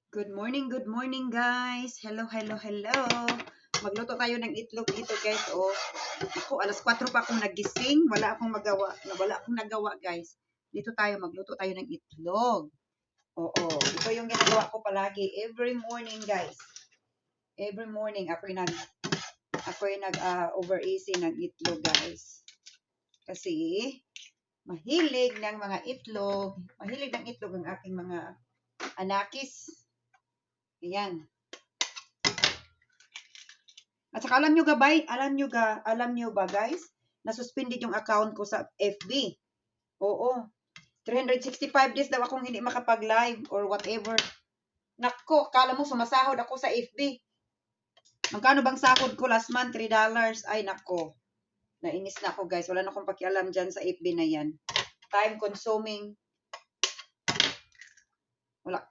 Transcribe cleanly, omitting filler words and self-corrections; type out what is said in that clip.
Good morning guys. Hello. Magluto tayo ng itlog dito guys. Ako, alas 4 pa akong nagising. Wala akong nagawa guys. Dito tayo, magluto tayo ng itlog. Ito yung ginagawa ko palagi. Every morning guys. Every morning, ako yung over easy ng itlog guys. Kasi, mahilig ng mga itlog. Mahilig ng itlog ang aking mga anakis. Ayan. At saka alam nyo ba guys, na-suspended yung account ko sa FB. Oo. 365 days daw akong hindi makapag-live or whatever. Nako, kala mo sumasahod ako sa FB. Magkano bang sahod ko last month? $3. Ay nako. Nainis na ako guys. Wala na akong pakialam dyan sa FB na yan. Time consuming. Wala